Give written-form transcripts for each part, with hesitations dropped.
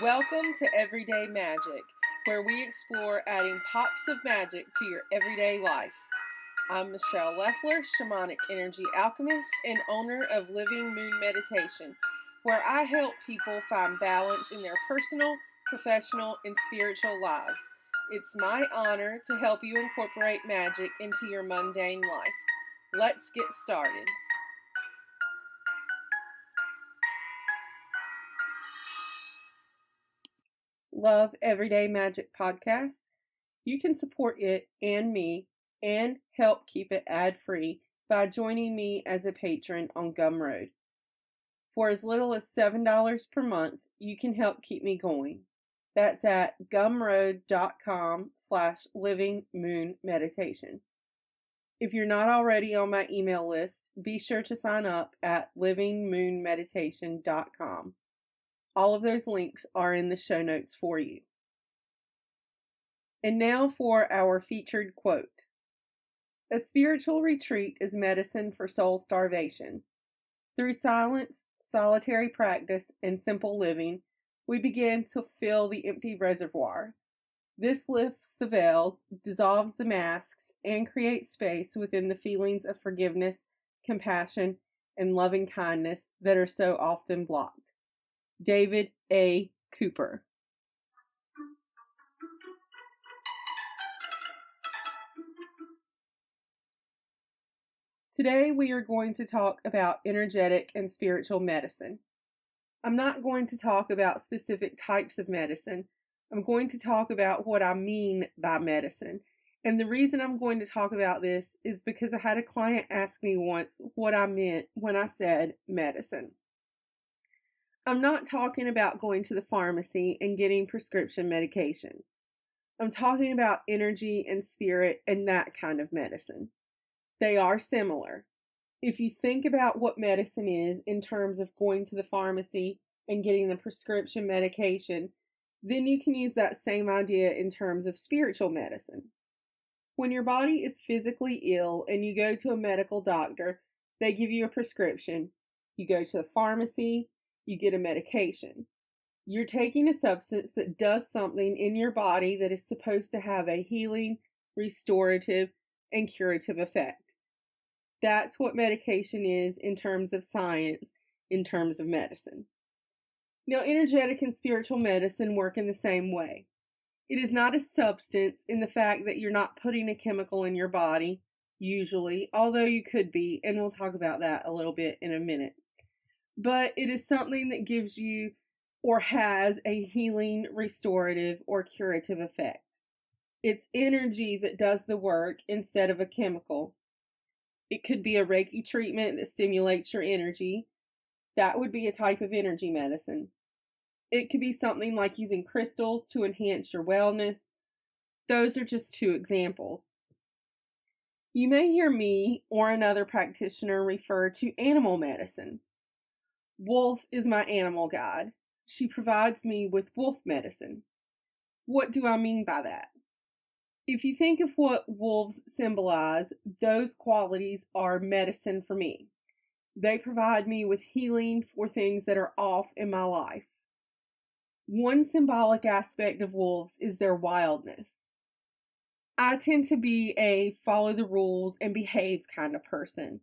Welcome to Everyday Magic, where we explore adding pops of magic to your everyday life. I'm Michele, shamanic energy alchemist and owner of Living Moon Meditation, where I help people find balance in their personal, professional, and spiritual lives. It's my honor to help you incorporate magic into your mundane life. Let's get started. Love Everyday Magic podcast. You can support it and me and help keep it ad-free by joining me as a patron on Gumroad. For as little as $7 per month, you can help keep me going. That's at gumroad.com/livingmoonmeditation. If you're not already on my email list, be sure to sign up at livingmoonmeditation.com. All of those links are in the show notes for you. And now for our featured quote. A spiritual retreat is medicine for soul starvation. Through silence, solitary practice, and simple living, we begin to fill the empty reservoir. This lifts the veils, dissolves the masks, and creates space within the feelings of forgiveness, compassion, and loving kindness that are so often blocked. David A. Cooper. Today we are going to talk about energetic and spiritual medicine. I'm not going to talk about specific types of medicine. I'm going to talk about what I mean by medicine. And the reason I'm going to talk about this is because I had a client ask me once what I meant when I said medicine. I'm not talking about going to the pharmacy and getting prescription medication. I'm talking about energy and spirit and that kind of medicine. They are similar. If you think about what medicine is in terms of going to the pharmacy and getting the prescription medication, then you can use that same idea in terms of spiritual medicine. When your body is physically ill and you go to a medical doctor, they give you a prescription. You go to the pharmacy, you get a medication. You're taking a substance that does something in your body that is supposed to have a healing, restorative, and curative effect. That's what medication is in terms of science, in terms of medicine. Now, energetic and spiritual medicine work in the same way. It is not a substance in the fact that you're not putting a chemical in your body, usually, although you could be, and we'll talk about that a little bit in a minute. But it is something that gives you or has a healing, restorative, or curative effect. It's energy that does the work instead of a chemical. It could be a Reiki treatment that stimulates your energy. That would be a type of energy medicine. It could be something like using crystals to enhance your wellness. Those are just two examples. You may hear me or another practitioner refer to animal medicine. Wolf is my animal guide. She provides me with wolf medicine. What do I mean by that? If you think of what wolves symbolize, those qualities are medicine for me. They provide me with healing for things that are off in my life. One symbolic aspect of wolves is their wildness. I tend to be a follow the rules and behave kind of person.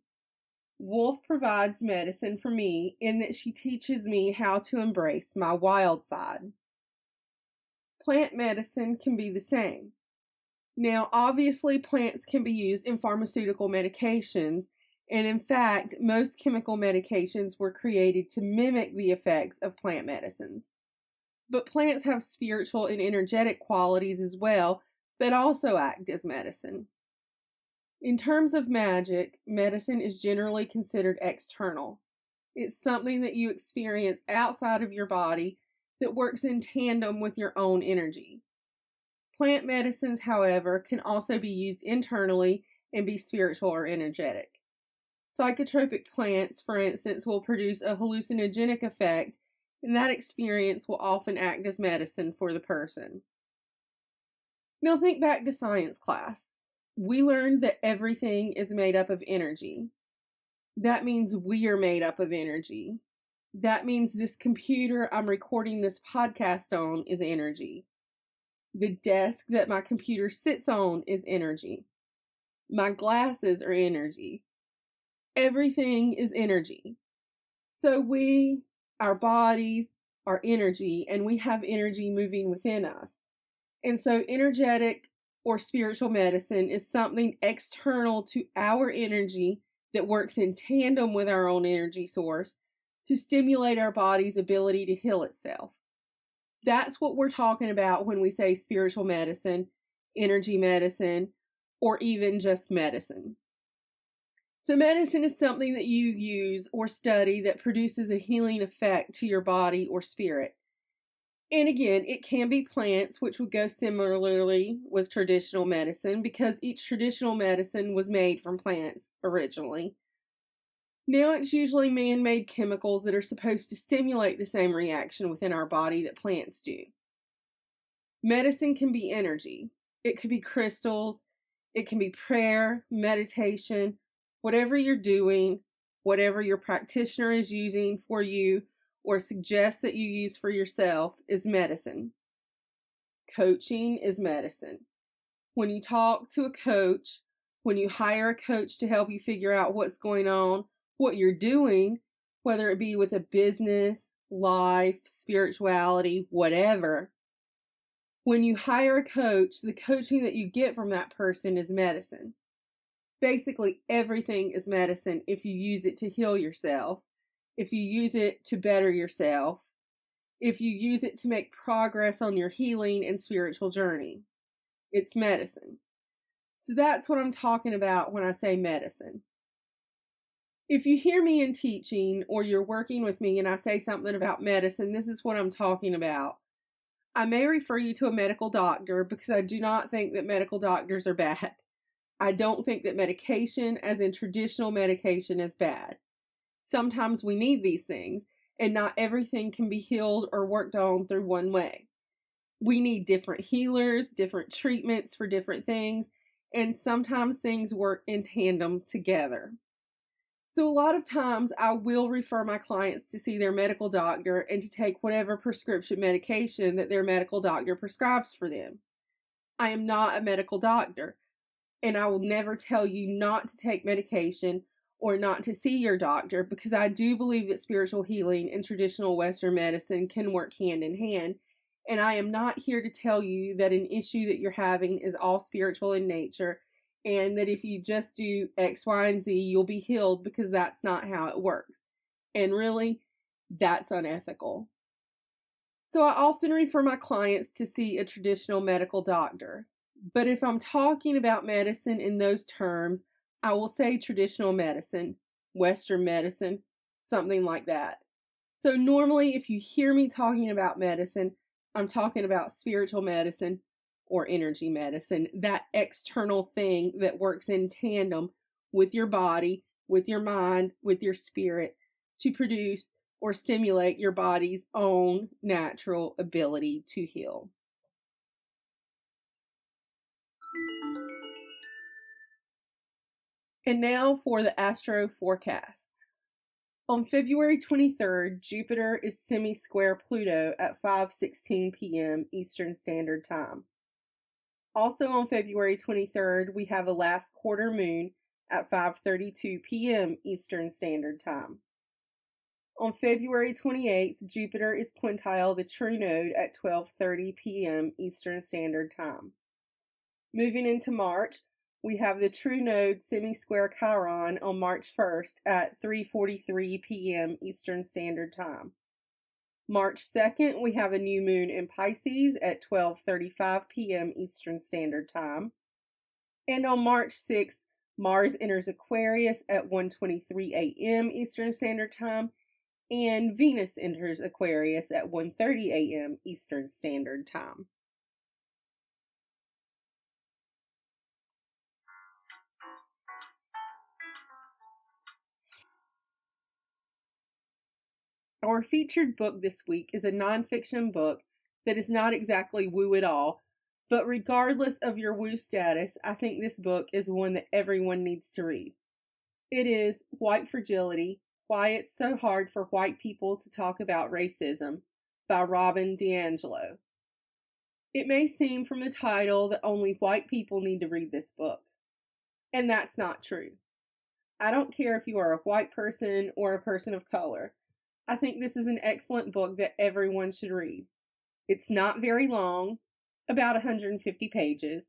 Wolf provides medicine for me in that she teaches me how to embrace my wild side. Plant medicine can be the same. Now, obviously, plants can be used in pharmaceutical medications, and in fact, most chemical medications were created to mimic the effects of plant medicines. But plants have spiritual and energetic qualities as well that also act as medicine. In terms of magic, medicine is generally considered external. It's something that you experience outside of your body that works in tandem with your own energy. Plant medicines, however, can also be used internally and be spiritual or energetic. Psychotropic plants, for instance, will produce a hallucinogenic effect, and that experience will often act as medicine for the person. Now think back to science class. We learned that everything is made up of energy. That means we are made up of energy. That means this computer I'm recording this podcast on is energy. The desk that my computer sits on is energy. My glasses are energy. Everything is energy. So we, our bodies, are energy, and we have energy moving within us. And so energetic or spiritual medicine is something external to our energy that works in tandem with our own energy source to stimulate our body's ability to heal itself. That's what we're talking about when we say spiritual medicine, energy medicine, or even just medicine. So medicine is something that you use or study that produces a healing effect to your body or spirit. And again, it can be plants, which would go similarly with traditional medicine because each traditional medicine was made from plants originally. Now it's usually man-made chemicals that are supposed to stimulate the same reaction within our body that plants do. Medicine can be energy. It could be crystals. It can be prayer, meditation, whatever you're doing, whatever your practitioner is using for you or suggests that you use for yourself is medicine. Coaching is medicine. When you talk to a coach, when you hire a coach to help you figure out what's going on, what you're doing, whether it be with a business, life, spirituality, whatever, when you hire a coach, the coaching that you get from that person is medicine. Basically, everything is medicine if you use it to heal yourself, if you use it to better yourself, if you use it to make progress on your healing and spiritual journey. It's medicine. So that's what I'm talking about when I say medicine. If you hear me in teaching or you're working with me and I say something about medicine, this is what I'm talking about. I may refer you to a medical doctor because I do not think that medical doctors are bad. I don't think that medication, as in traditional medication, is bad. Sometimes we need these things, and not everything can be healed or worked on through one way. We need different healers, different treatments for different things, and sometimes things work in tandem together. So a lot of times I will refer my clients to see their medical doctor and to take whatever prescription medication that their medical doctor prescribes for them. I am not a medical doctor, and I will never tell you not to take medication or not to see your doctor because I do believe that spiritual healing and traditional Western medicine can work hand in hand. And I am not here to tell you that an issue that you're having is all spiritual in nature and that if you just do X, Y, and Z, you'll be healed, because that's not how it works. And really, that's unethical. So I often refer my clients to see a traditional medical doctor. But if I'm talking about medicine in those terms, I will say traditional medicine, Western medicine, something like that. So normally, if you hear me talking about medicine, I'm talking about spiritual medicine or energy medicine, that external thing that works in tandem with your body, with your mind, with your spirit to produce or stimulate your body's own natural ability to heal. And now for the Astro Forecast. On February 23rd, Jupiter is semi-square Pluto at 5:16 p.m. Eastern Standard Time. Also on February 23rd, we have a last quarter moon at 5:32 p.m. Eastern Standard Time. On February 28th, Jupiter is quintile the true node at 12:30 p.m. Eastern Standard Time. Moving into March, we have the true node semi-square Chiron on March 1st at 3:43 p.m. Eastern Standard Time. March 2nd, we have a new moon in Pisces at 12:35 p.m. Eastern Standard Time. And on March 6th, Mars enters Aquarius at 1:23 a.m. Eastern Standard Time, and Venus enters Aquarius at 1:30 a.m. Eastern Standard Time. Our featured book this week is a nonfiction book that is not exactly woo at all, but regardless of your woo status, I think this book is one that everyone needs to read. It is White Fragility, Why It's So Hard for White People to Talk About Racism by Robin DiAngelo. It may seem from the title that only white people need to read this book, and that's not true. I don't care if you are a white person or a person of color. I think this is an excellent book that everyone should read. It's not very long, about 150 pages,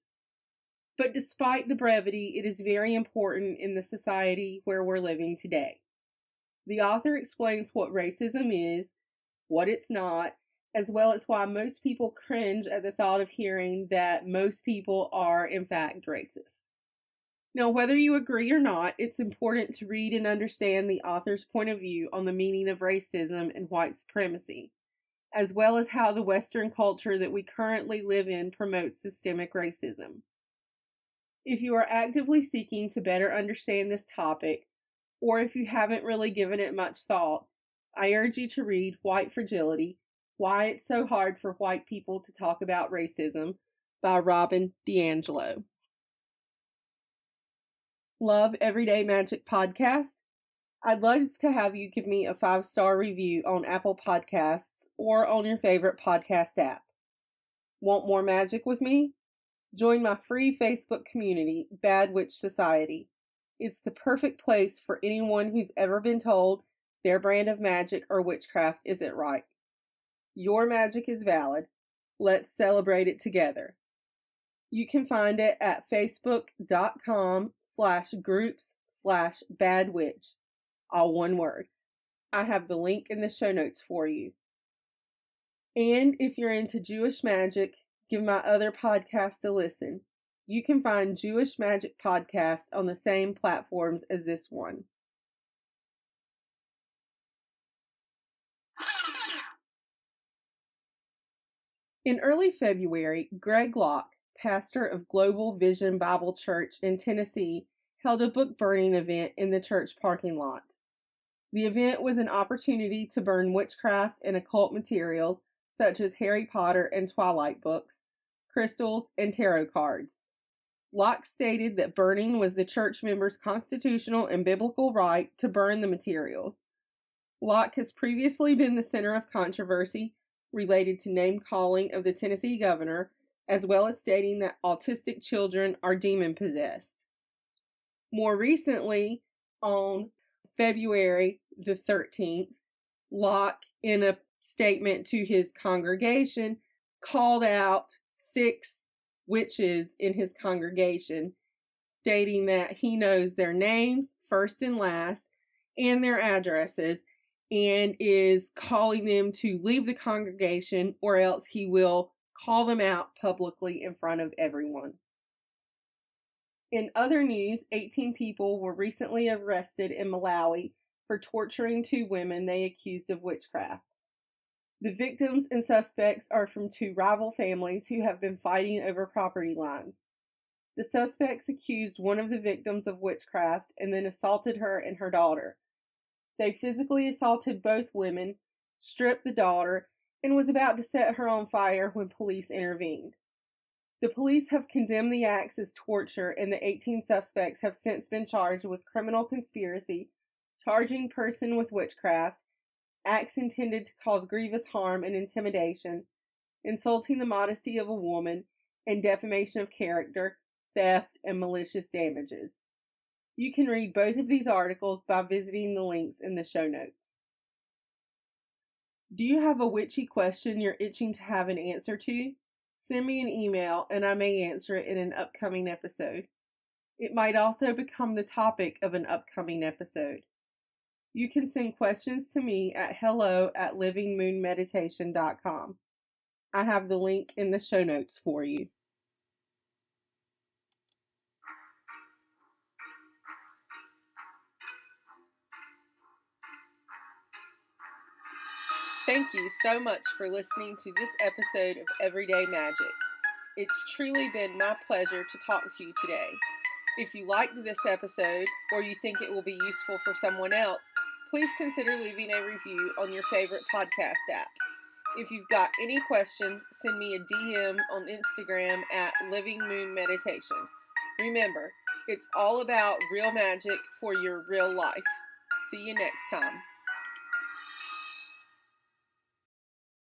but despite the brevity, it is very important in the society where we're living today. The author explains what racism is, what it's not, as well as why most people cringe at the thought of hearing that most people are, in fact, racist. Now, whether you agree or not, it's important to read and understand the author's point of view on the meaning of racism and white supremacy, as well as how the Western culture that we currently live in promotes systemic racism. If you are actively seeking to better understand this topic, or if you haven't really given it much thought, I urge you to read White Fragility, Why It's So Hard for White People to Talk About Racism by Robin DiAngelo. Love Everyday Magic Podcast. I'd love to have you give me a 5-star review on Apple Podcasts or on your favorite podcast app. Want more magic with me? Join my free Facebook community, Bad Witch Society. It's the perfect place for anyone who's ever been told their brand of magic or witchcraft isn't right. Your magic is valid. Let's celebrate it together. You can find it at facebook.com/groups/badwitch. All one word. I have the link in the show notes for you. And if you're into Jewish magic, give my other podcast a listen. You can find Jewish Magic podcasts on the same platforms as this one. In early February, Greg Locke, pastor of Global Vision Bible Church in Tennessee, held a book burning event in the church parking lot. The event was an opportunity to burn witchcraft and occult materials such as Harry Potter and Twilight books, crystals, and tarot cards. Locke stated that burning was the church members' constitutional and biblical right to burn the materials. Locke has previously been the center of controversy related to name-calling of the Tennessee governor, as well as stating that autistic children are demon-possessed. More recently, on February the 13th, Locke, in a statement to his congregation, called out 6 witches in his congregation, stating that he knows their names, first and last, and their addresses, and is calling them to leave the congregation, or else he will call them out publicly in front of everyone. In other news, 18 people were recently arrested in Malawi for torturing 2 women they accused of witchcraft. The victims and suspects are from 2 rival families who have been fighting over property lines. The suspects accused one of the victims of witchcraft and then assaulted her and her daughter. They physically assaulted both women, stripped the daughter, and was about to set her on fire when police intervened. The police have condemned the acts as torture, and the 18 suspects have since been charged with criminal conspiracy, charging person with witchcraft, acts intended to cause grievous harm and intimidation, insulting the modesty of a woman, and defamation of character, theft, and malicious damages. You can read both of these articles by visiting the links in the show notes. Do you have a witchy question you're itching to have an answer to? Send me an email and I may answer it in an upcoming episode. It might also become the topic of an upcoming episode. You can send questions to me at hello@livingmoonmeditation.com. I have the link in the show notes for you. Thank you so much for listening to this episode of Everyday Magic. It's truly been my pleasure to talk to you today. If you liked this episode, or you think it will be useful for someone else, please consider leaving a review on your favorite podcast app. If you've got any questions, send me a DM on Instagram at Living Moon Meditation. Remember, it's all about real magic for your real life. See you next time.